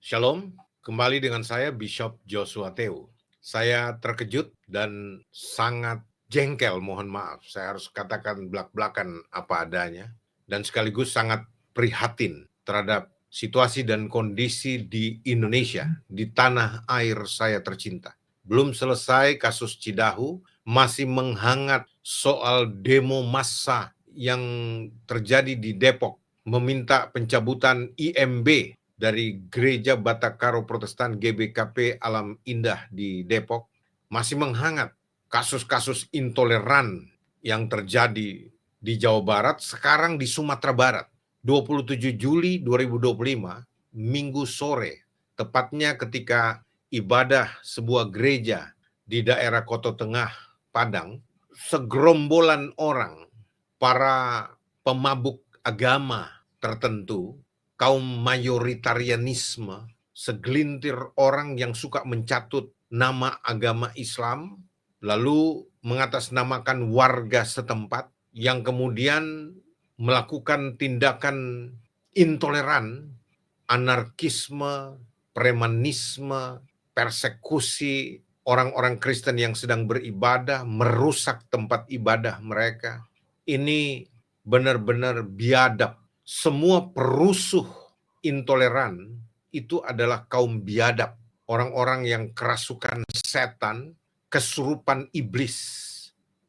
Shalom, kembali dengan saya Bishop Joshua Teu. Saya terkejut dan sangat jengkel, mohon maaf. Saya harus katakan belak-belakan apa adanya. Dan sekaligus sangat prihatin terhadap situasi dan kondisi di Indonesia, di tanah air saya tercinta. Belum selesai kasus Cidahu, masih menghangat soal demo massa yang terjadi di Depok, meminta pencabutan IMB dari Gereja Batakaro Protestan GBKP Alam Indah di Depok, masih menghangat kasus-kasus intoleran yang terjadi di Jawa Barat, sekarang di Sumatera Barat. 27 Juli 2025, Minggu sore, tepatnya ketika ibadah sebuah gereja di daerah Koto Tengah, Padang, segerombolan orang, para pemabuk agama tertentu, kaum mayoritarianisme, segelintir orang yang suka mencatut nama agama Islam, lalu mengatasnamakan warga setempat yang kemudian melakukan tindakan intoleran, anarkisme, premanisme, persekusi orang-orang Kristen yang sedang beribadah, merusak tempat ibadah mereka. Ini benar-benar biadab. Semua perusuh intoleran itu adalah kaum biadab, orang-orang yang kerasukan setan, kesurupan iblis.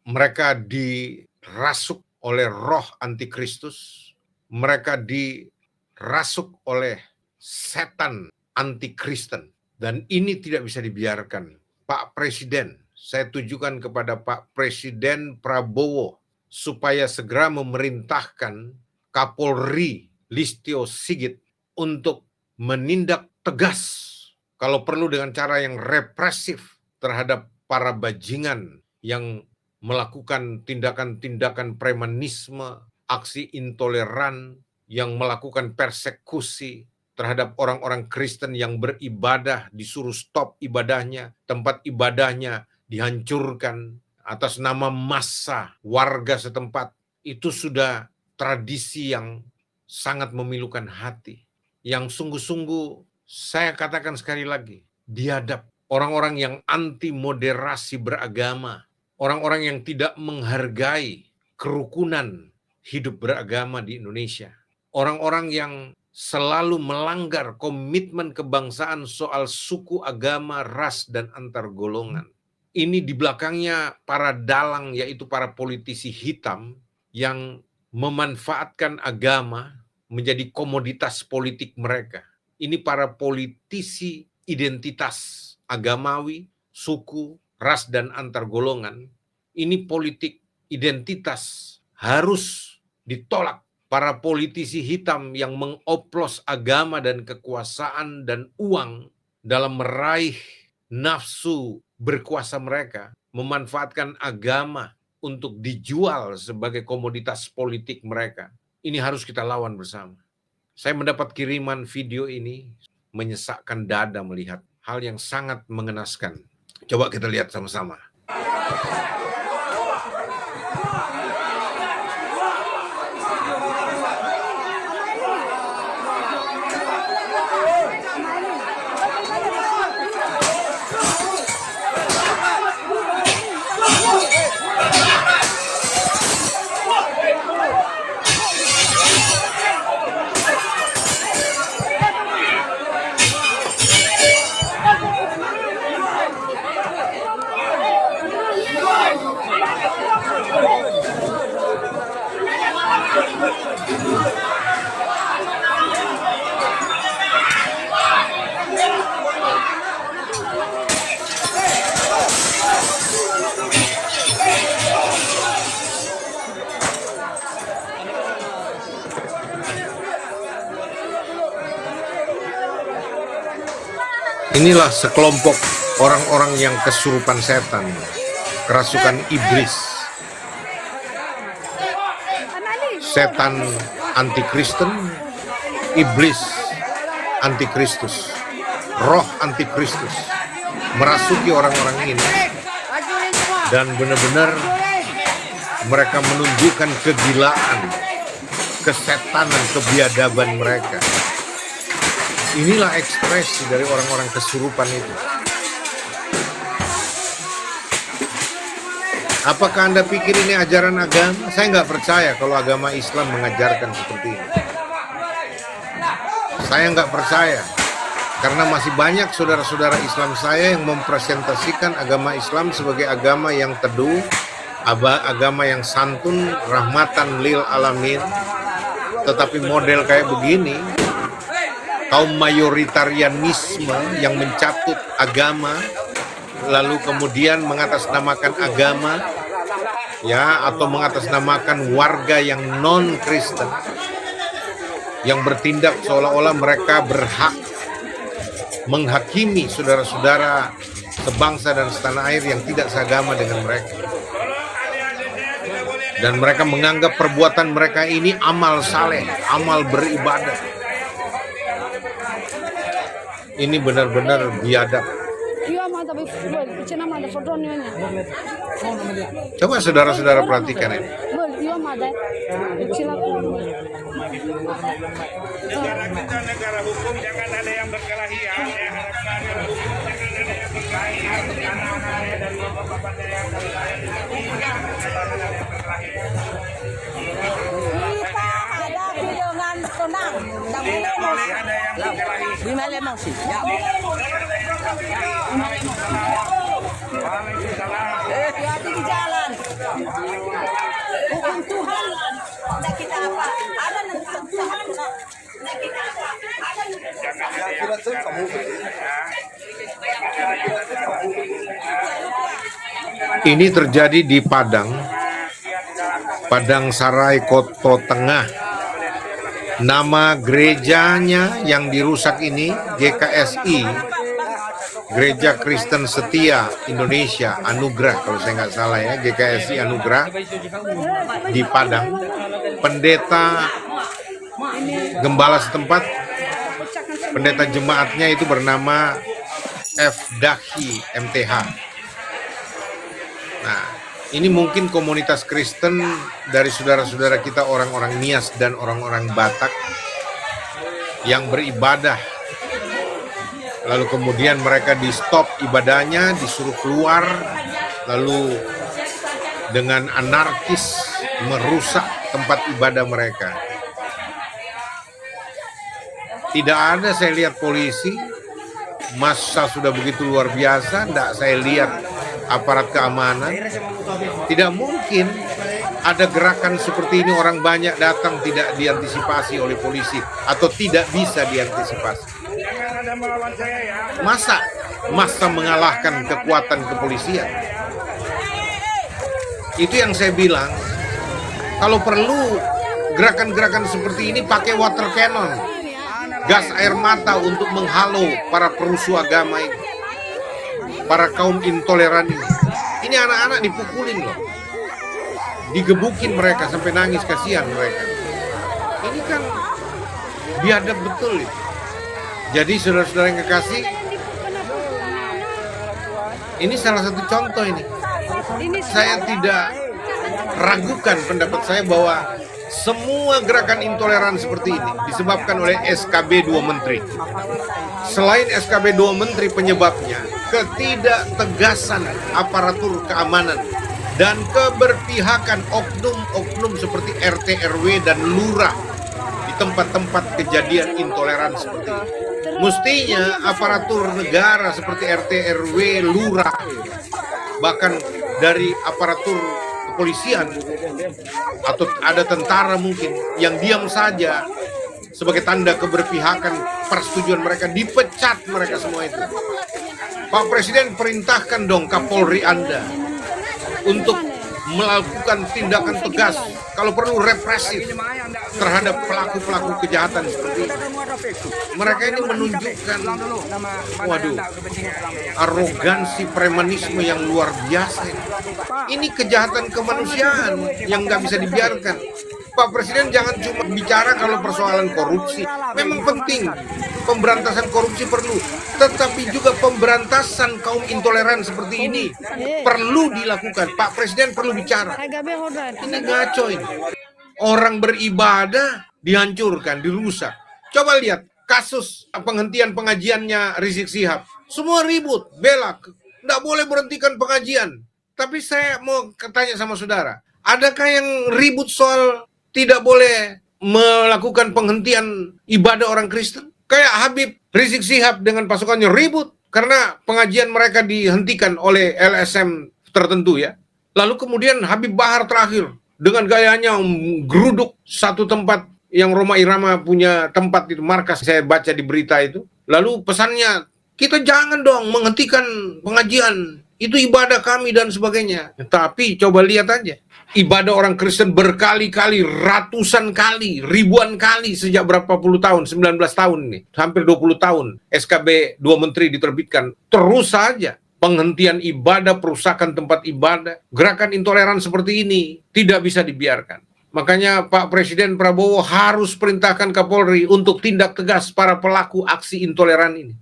Mereka dirasuk oleh roh antikristus, mereka dirasuk oleh setan antikristen, dan ini tidak bisa dibiarkan. Pak Presiden, saya tujukan kepada Pak Presiden Prabowo supaya segera memerintahkan Kapolri Listio Sigit untuk menindak tegas, kalau perlu dengan cara yang represif, terhadap para bajingan yang melakukan tindakan-tindakan premanisme, aksi intoleran, yang melakukan persekusi terhadap orang-orang Kristen yang beribadah, disuruh stop ibadahnya, tempat ibadahnya dihancurkan atas nama massa warga setempat. Itu sudah tradisi yang sangat memilukan hati, yang sungguh-sungguh saya katakan sekali lagi, biadab. Orang-orang yang anti moderasi beragama, orang-orang yang tidak menghargai kerukunan hidup beragama di Indonesia, orang-orang yang selalu melanggar komitmen kebangsaan soal suku, agama, ras, dan antar golongan. Ini di belakangnya para dalang, yaitu para politisi hitam yang memanfaatkan agama menjadi komoditas politik mereka. Ini para politisi identitas agamawi, suku, ras, dan antar golongan. Ini politik identitas harus ditolak. Para politisi hitam yang mengoplos agama dan kekuasaan dan uang dalam meraih nafsu berkuasa mereka, memanfaatkan agama untuk dijual sebagai komoditas politik mereka. Ini harus kita lawan bersama. Saya mendapat kiriman video ini, menyesakkan dada melihat hal yang sangat mengenaskan. Coba kita lihat sama-sama. Inilah sekelompok orang-orang yang kesurupan setan, kerasukan iblis, setan antikristen, iblis antikristus, roh antikristus merasuki orang-orang ini, dan benar-benar mereka menunjukkan kegilaan, kesetanan, kebiadaban mereka. Inilah ekspresi dari orang-orang kesurupan itu. Apakah Anda pikir ini ajaran agama? Saya nggak percaya kalau agama Islam mengajarkan seperti ini. Saya nggak percaya, karena masih banyak saudara-saudara Islam saya yang mempresentasikan agama Islam sebagai agama yang teduh, agama yang santun, rahmatan lil alamin. Tetapi model kayak begini, kaum mayoritarianisme yang mencatut agama, lalu kemudian mengatasnamakan agama, ya, atau mengatasnamakan warga yang non-Kristen, yang bertindak seolah-olah mereka berhak menghakimi saudara-saudara sebangsa dan setanah air yang tidak seagama dengan mereka. Dan mereka menganggap perbuatan mereka ini amal saleh, amal beribadah. Ini benar-benar biadab. Coba saudara-saudara perhatikan ini. Negara kita negara hukum, jangan ada yang berkelahi ya. Hati-hati di jalan. Hukum Tuhan. Tidak kita apa? Ada nanti Tuhan. Tidak kita apa? Ada nanti. Ini terjadi di Padang Sarai, Koto Tengah. Nama gerejanya yang dirusak ini GKSI, Gereja Kristen Setia Indonesia Anugerah, kalau saya nggak salah ya, GKSI Anugerah di Padang. Pendeta gembala setempat, pendeta jemaatnya itu bernama F. Dahi MTH. Nah, ini mungkin komunitas Kristen dari saudara-saudara kita orang-orang Nias dan orang-orang Batak yang beribadah. Lalu kemudian mereka di stop ibadahnya, disuruh keluar, lalu dengan anarkis merusak tempat ibadah mereka. Tidak ada saya lihat polisi, massa sudah begitu luar biasa, tidak saya lihat aparat keamanan. Tidak mungkin ada gerakan seperti ini, orang banyak datang tidak diantisipasi oleh polisi atau tidak bisa diantisipasi. Masa mengalahkan kekuatan kepolisian? Itu yang saya bilang, kalau perlu gerakan-gerakan seperti ini pakai water cannon, gas air mata untuk menghalau para perusuh agama ini, para kaum intoleran ini. Ini anak-anak dipukulin loh, digebukin mereka sampai nangis, kasihan mereka. Ini kan biadab betul ya. Jadi saudara-saudara yang kekasih, ini salah satu contoh ini. Saya tidak ragukan pendapat saya bahwa semua gerakan intoleran seperti ini disebabkan oleh SKB 2 Menteri. Selain SKB 2 Menteri, penyebabnya ketidaktegasan aparatur keamanan dan keberpihakan oknum-oknum seperti RT, RW, dan lurah di tempat-tempat kejadian intoleran seperti ini. Mestinya aparatur negara seperti RT, RW, lurah, bahkan dari aparatur kepolisian atau ada tentara mungkin yang diam saja sebagai tanda keberpihakan, persetujuan mereka, dipecat mereka semua itu. Pak Presiden perintahkan dong Kapolri Anda untuk melakukan tindakan tegas, kalau perlu represif terhadap pelaku-pelaku kejahatan seperti ini. Mereka ini menunjukkan, waduh, arogansi premanisme yang luar biasa. Ini kejahatan kemanusiaan yang nggak bisa dibiarkan. Pak Presiden jangan cuma bicara kalau persoalan korupsi, memang penting, pemberantasan korupsi perlu, tetapi juga pemberantasan kaum intoleran seperti ini perlu dilakukan. Pak Presiden perlu bicara. Ini ngaco ini. Orang beribadah dihancurkan, dirusak. Coba lihat kasus penghentian pengajiannya Rizik Syihab. Semua ribut, bela, nggak boleh berhentikan pengajian. Tapi saya mau tanya sama saudara, adakah yang ribut soal tidak boleh melakukan penghentian ibadah orang Kristen? Kayak Habib Rizik Syihab dengan pasukannya ribut karena pengajian mereka dihentikan oleh LSM tertentu ya. Lalu kemudian Habib Bahar terakhir dengan gayanya geruduk satu tempat yang Rhoma Irama punya tempat itu, markas, saya baca di berita itu. Lalu pesannya, kita jangan dong menghentikan pengajian, itu ibadah kami dan sebagainya. Tapi coba lihat aja, ibadah orang Kristen berkali-kali, ratusan kali, ribuan kali sejak berapa puluh tahun, 19 tahun ini, hampir 20 tahun SKB 2 Menteri diterbitkan. Terus saja penghentian ibadah, perusakan tempat ibadah, gerakan intoleran seperti ini tidak bisa dibiarkan. Makanya Pak Presiden Prabowo harus perintahkan Kapolri untuk tindak tegas para pelaku aksi intoleran ini.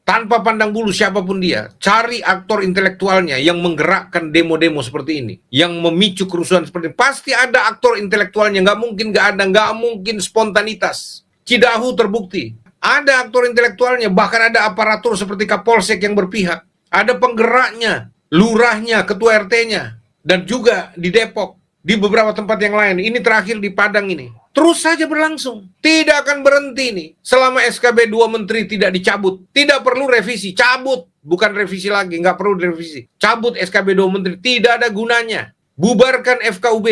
Tanpa pandang bulu siapapun dia, cari aktor intelektualnya yang menggerakkan demo-demo seperti ini, yang memicu kerusuhan seperti ini. Pasti ada aktor intelektualnya, nggak mungkin spontanitas. Cidahu terbukti, ada aktor intelektualnya, bahkan ada aparatur seperti Kapolsek yang berpihak. Ada penggeraknya, lurahnya, ketua RT-nya, dan juga di Depok. Di beberapa tempat yang lain, ini terakhir di Padang ini. Terus saja berlangsung. Tidak akan berhenti nih. Selama SKB 2 Menteri tidak dicabut. Tidak perlu revisi, cabut. Bukan revisi lagi, nggak perlu direvisi. Cabut SKB 2 Menteri, tidak ada gunanya. Bubarkan FKUB,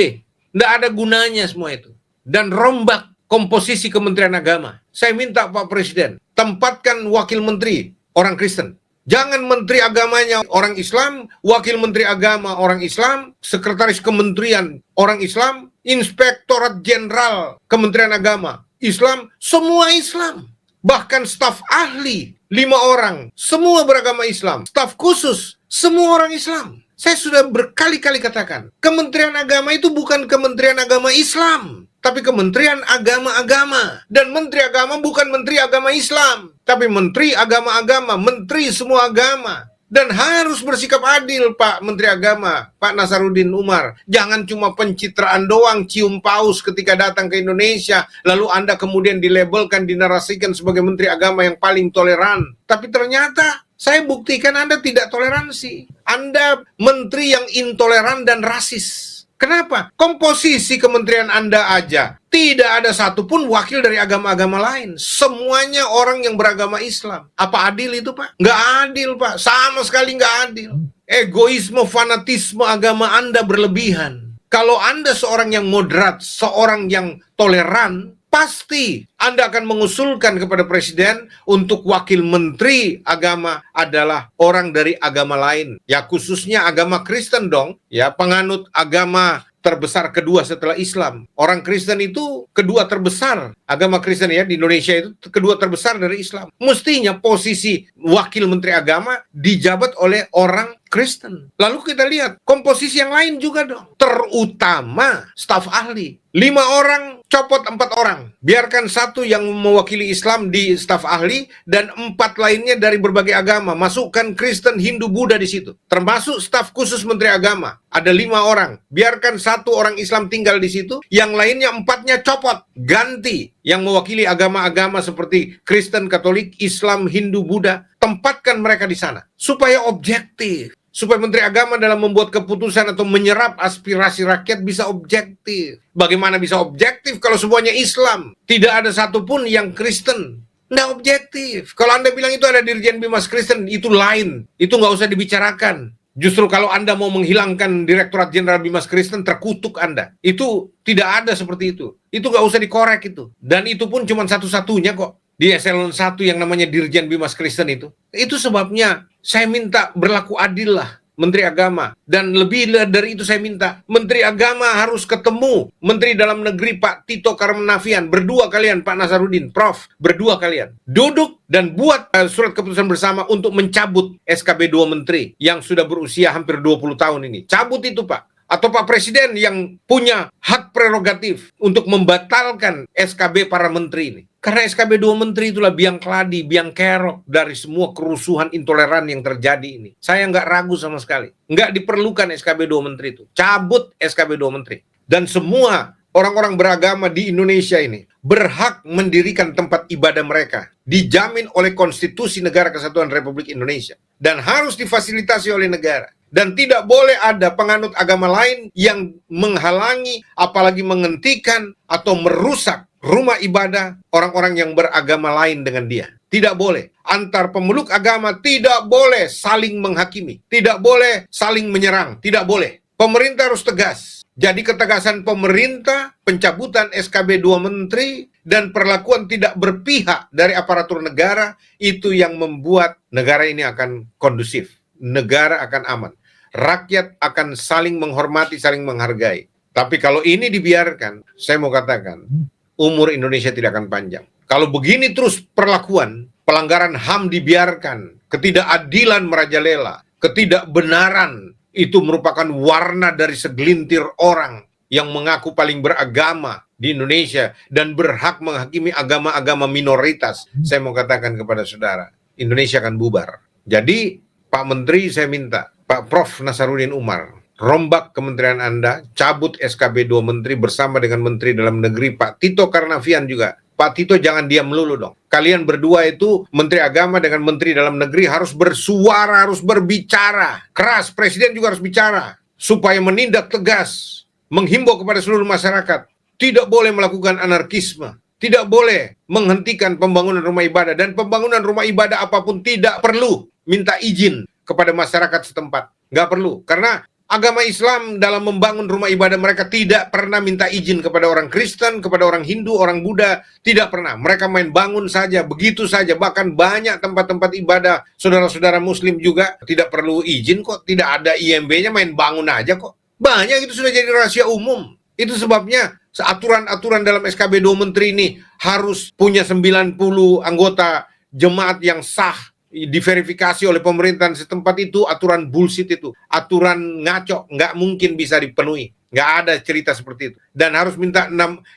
nggak ada gunanya semua itu. Dan rombak komposisi Kementerian Agama. Saya minta Pak Presiden, tempatkan wakil menteri orang Kristen. Jangan menteri agamanya orang Islam, wakil menteri agama orang Islam, sekretaris kementerian orang Islam, inspektorat jenderal Kementerian Agama Islam, semua Islam. Bahkan staf ahli 5 orang, semua beragama Islam. Staf khusus, semua orang Islam. Saya sudah berkali-kali katakan, Kementerian Agama itu bukan Kementerian Agama Islam, tapi Kementerian Agama-agama. Dan Menteri Agama bukan Menteri Agama Islam, tapi Menteri Agama-agama, Menteri semua agama. Dan harus bersikap adil Pak Menteri Agama, Pak Nasaruddin Umar. Jangan cuma pencitraan doang, cium paus ketika datang ke Indonesia, lalu Anda kemudian dilabelkan, dinarasikan sebagai Menteri Agama yang paling toleran. Tapi ternyata saya buktikan Anda tidak toleransi. Anda menteri yang intoleran dan rasis. Kenapa? Komposisi kementerian Anda aja tidak ada satupun wakil dari agama-agama lain. Semuanya orang yang beragama Islam. Apa adil itu, Pak? Nggak adil, Pak. Sama sekali nggak adil. Egoisme, fanatisme agama Anda berlebihan. Kalau Anda seorang yang moderat, seorang yang toleran, pasti Anda akan mengusulkan kepada Presiden untuk wakil menteri agama adalah orang dari agama lain. Ya khususnya agama Kristen dong. Ya penganut agama terbesar kedua setelah Islam. Orang Kristen itu kedua terbesar. Agama Kristen ya di Indonesia itu kedua terbesar dari Islam. Mestinya posisi wakil menteri agama dijabat oleh orang Kristen. Lalu kita lihat komposisi yang lain juga dong. Terutama staf ahli. 5 orang, copot 4 orang. Biarkan 1 yang mewakili Islam di staf ahli dan 4 lainnya dari berbagai agama. Masukkan Kristen, Hindu, Buddha di situ. Termasuk staf khusus Menteri Agama. Ada 5 orang. Biarkan 1 orang Islam tinggal di situ. Yang lainnya 4-nya copot. Ganti yang mewakili agama-agama seperti Kristen, Katolik, Islam, Hindu, Buddha. Tempatkan mereka di sana. Supaya objektif. Supaya Menteri Agama dalam membuat keputusan atau menyerap aspirasi rakyat bisa objektif. Bagaimana bisa objektif kalau semuanya Islam? Tidak ada satupun yang Kristen. Nggak objektif. Kalau Anda bilang itu ada Dirjen Bimas Kristen, itu lain. Itu nggak usah dibicarakan. Justru kalau Anda mau menghilangkan Direktorat Jenderal Bimas Kristen, terkutuk Anda. Itu tidak ada seperti itu. Itu nggak usah dikorek itu. Dan itu pun cuma satu-satunya kok. Di eselon 1 yang namanya Dirjen Bimas Kristen itu. Itu sebabnya saya minta berlaku adil lah Menteri Agama. Dan lebih dari itu saya minta Menteri Agama harus ketemu Menteri Dalam Negeri Pak Tito Karnavian. Berdua kalian Pak Nasaruddin, Prof. Berdua kalian. Duduk dan buat surat keputusan bersama untuk mencabut SKB 2 Menteri yang sudah berusia hampir 20 tahun ini. Cabut itu Pak. Atau Pak Presiden yang punya hak prerogatif untuk membatalkan SKB para menteri ini. Karena SKB 2 Menteri itulah biang keladi, biang kerok dari semua kerusuhan intoleran yang terjadi ini. Saya nggak ragu sama sekali. Nggak diperlukan SKB 2 Menteri itu. Cabut SKB 2 Menteri. Dan semua orang-orang beragama di Indonesia ini berhak mendirikan tempat ibadah mereka, dijamin oleh Konstitusi Negara Kesatuan Republik Indonesia, dan harus difasilitasi oleh negara. Dan tidak boleh ada penganut agama lain yang menghalangi, apalagi menghentikan atau merusak rumah ibadah orang-orang yang beragama lain dengan dia. Tidak boleh. Antar pemeluk agama tidak boleh saling menghakimi, tidak boleh saling menyerang, tidak boleh. Pemerintah harus tegas. Jadi ketegasan pemerintah, pencabutan SKB 2 Menteri, dan perlakuan tidak berpihak dari aparatur negara, itu yang membuat negara ini akan kondusif. Negara akan aman. Rakyat akan saling menghormati, saling menghargai. Tapi kalau ini dibiarkan, saya mau katakan, umur Indonesia tidak akan panjang. Kalau begini terus perlakuan, pelanggaran HAM dibiarkan, ketidakadilan merajalela, ketidakbenaran, itu merupakan warna dari segelintir orang yang mengaku paling beragama di Indonesia dan berhak menghakimi agama-agama minoritas. Saya mau katakan kepada saudara, Indonesia akan bubar. Jadi, Pak Menteri, saya minta, Pak Prof. Nasaruddin Umar, rombak kementerian Anda, cabut SKB 2 Menteri bersama dengan Menteri Dalam Negeri, Pak Tito Karnavian juga. Pak Tito jangan diam melulu dong. Kalian berdua itu, Menteri Agama dengan Menteri Dalam Negeri harus bersuara, harus berbicara keras. Presiden juga harus bicara supaya menindak tegas, menghimbau kepada seluruh masyarakat. Tidak boleh melakukan anarkisme, tidak boleh menghentikan pembangunan rumah ibadah, dan pembangunan rumah ibadah apapun tidak perlu minta izin kepada masyarakat setempat. Nggak perlu, karena agama Islam dalam membangun rumah ibadah mereka tidak pernah minta izin kepada orang Kristen, kepada orang Hindu, orang Buddha, tidak pernah. Mereka main bangun saja, begitu saja. Bahkan banyak tempat-tempat ibadah saudara-saudara Muslim juga tidak perlu izin kok, tidak ada IMB-nya, main bangun aja kok. Banyak itu sudah jadi rahasia umum. Itu sebabnya aturan-aturan dalam SKB 2 Menteri ini harus punya 90 anggota jemaat yang sah, diverifikasi oleh pemerintahan setempat. Itu aturan bullshit, itu aturan ngaco, nggak mungkin bisa dipenuhi, nggak ada cerita seperti itu. Dan harus minta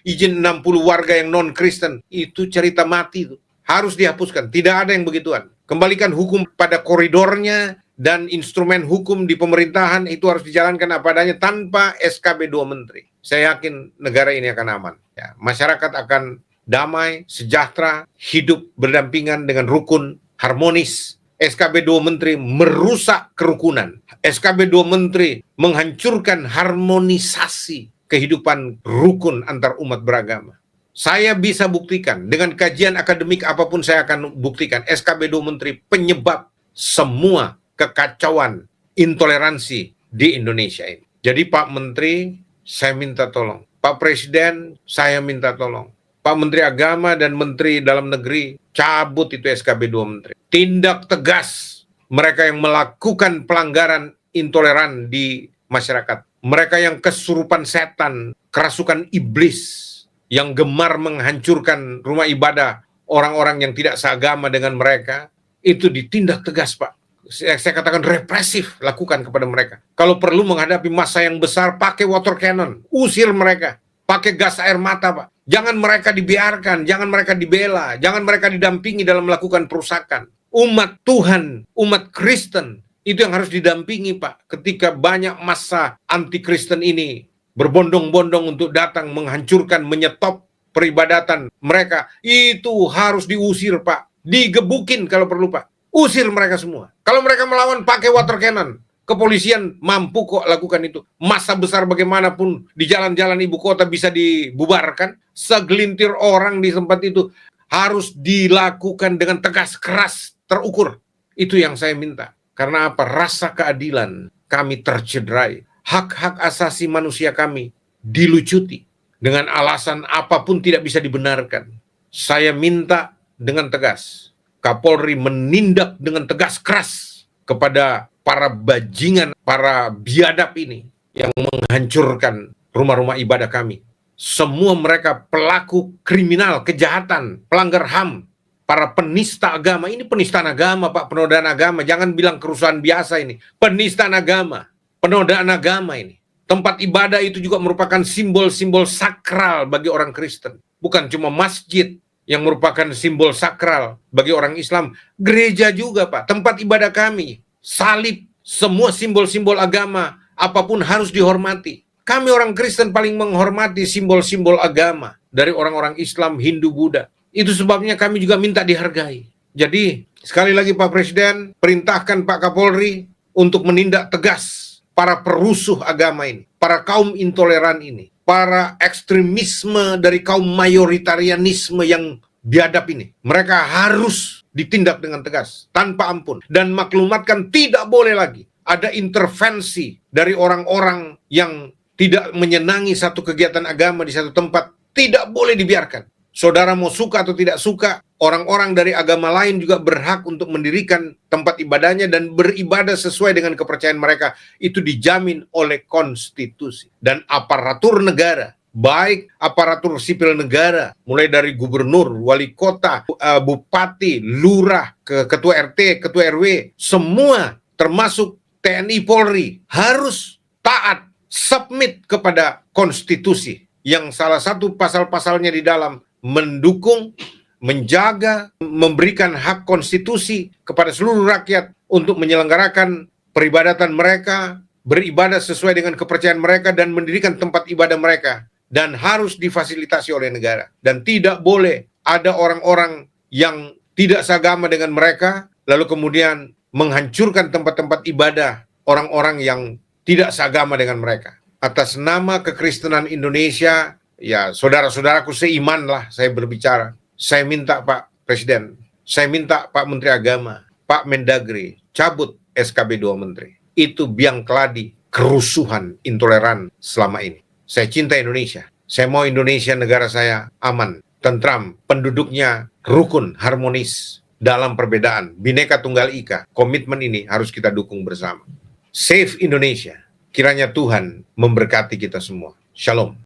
izin 60 warga yang non-Kristen, itu cerita mati, itu harus dihapuskan, tidak ada yang begituan. Kembalikan hukum pada koridornya, dan instrumen hukum di pemerintahan itu harus dijalankan apa adanya tanpa SKB 2 Menteri. Saya yakin negara ini akan aman, ya. Masyarakat akan damai, sejahtera, hidup berdampingan dengan rukun, harmonis. SKB 2 Menteri merusak kerukunan. SKB 2 Menteri menghancurkan harmonisasi kehidupan rukun antar umat beragama. Saya bisa buktikan, dengan kajian akademik apapun saya akan buktikan, SKB 2 Menteri penyebab semua kekacauan, intoleransi di Indonesia ini. Jadi Pak Menteri, saya minta tolong. Pak Presiden, saya minta tolong. Pak Menteri Agama dan Menteri Dalam Negeri, cabut itu SKB 2 Menteri. Tindak tegas mereka yang melakukan pelanggaran intoleran di masyarakat. Mereka yang kesurupan setan, kerasukan iblis, yang gemar menghancurkan rumah ibadah orang-orang yang tidak seagama dengan mereka, itu ditindak tegas, Pak. Saya katakan represif, lakukan kepada mereka. Kalau perlu menghadapi massa yang besar, pakai water cannon, usir mereka. Pakai gas air mata, Pak. Jangan mereka dibiarkan, jangan mereka dibela, jangan mereka didampingi dalam melakukan perusakan. Umat Tuhan, umat Kristen, itu yang harus didampingi, Pak. Ketika banyak massa anti-Kristen ini berbondong-bondong untuk datang menghancurkan, menyetop peribadatan mereka, itu harus diusir, Pak. Digebukin kalau perlu, Pak. Usir mereka semua. Kalau mereka melawan pakai water cannon, kepolisian mampu kok lakukan itu. Massa besar bagaimanapun di jalan-jalan ibu kota bisa dibubarkan. Segelintir orang di tempat itu harus dilakukan dengan tegas, keras, terukur. Itu yang saya minta. Karena apa? Rasa keadilan kami tercederai. Hak-hak asasi manusia kami dilucuti. Dengan alasan apapun tidak bisa dibenarkan. Saya minta dengan tegas, Kapolri menindak dengan tegas keras kepada para bajingan, para biadab ini yang menghancurkan rumah-rumah ibadah kami. Semua mereka pelaku kriminal, kejahatan, pelanggar HAM, para penista agama. Ini penistaan agama, Pak, penodaan agama. Jangan bilang kerusuhan biasa ini. Penistaan agama, penodaan agama ini. Tempat ibadah itu juga merupakan simbol-simbol sakral bagi orang Kristen. Bukan cuma masjid yang merupakan simbol sakral bagi orang Islam. Gereja juga, Pak, tempat ibadah kami. Salib, semua simbol-simbol agama, apapun harus dihormati. Kami orang Kristen paling menghormati simbol-simbol agama dari orang-orang Islam, Hindu, Buddha. Itu sebabnya kami juga minta dihargai. Jadi, sekali lagi Pak Presiden, perintahkan Pak Kapolri untuk menindak tegas para perusuh agama ini, para kaum intoleran ini, para ekstremisme dari kaum mayoritarianisme yang biadab ini. Mereka harus ditindak dengan tegas, tanpa ampun. Dan maklumatkan tidak boleh lagi ada intervensi dari orang-orang yang tidak menyenangi satu kegiatan agama di satu tempat. Tidak boleh dibiarkan. Saudara mau suka atau tidak suka, orang-orang dari agama lain juga berhak untuk mendirikan tempat ibadahnya dan beribadah sesuai dengan kepercayaan mereka. Itu dijamin oleh konstitusi. Dan aparatur negara, baik aparatur sipil negara, mulai dari gubernur, wali kota, bupati, lurah, ketua RT, ketua RW, semua termasuk TNI Polri harus taat, submit kepada konstitusi yang salah satu pasal-pasalnya di dalam mendukung, menjaga, memberikan hak konstitusi kepada seluruh rakyat untuk menyelenggarakan peribadatan mereka, beribadah sesuai dengan kepercayaan mereka dan mendirikan tempat ibadah mereka, dan harus difasilitasi oleh negara. Dan tidak boleh ada orang-orang yang tidak seagama dengan mereka lalu kemudian menghancurkan tempat-tempat ibadah orang-orang yang tidak seagama dengan mereka. Atas nama kekristenan Indonesia, ya saudara-saudaraku seiman lah saya berbicara. Saya minta Pak Presiden, saya minta Pak Menteri Agama, Pak Mendagri, cabut SKB 2 Menteri. Itu biang keladi kerusuhan intoleran selama ini. Saya cinta Indonesia. Saya mau Indonesia negara saya aman, tentram, penduduknya rukun, harmonis, dalam perbedaan, Bhinneka Tunggal Ika. Komitmen ini harus kita dukung bersama. Save Indonesia. Kiranya Tuhan memberkati kita semua. Shalom.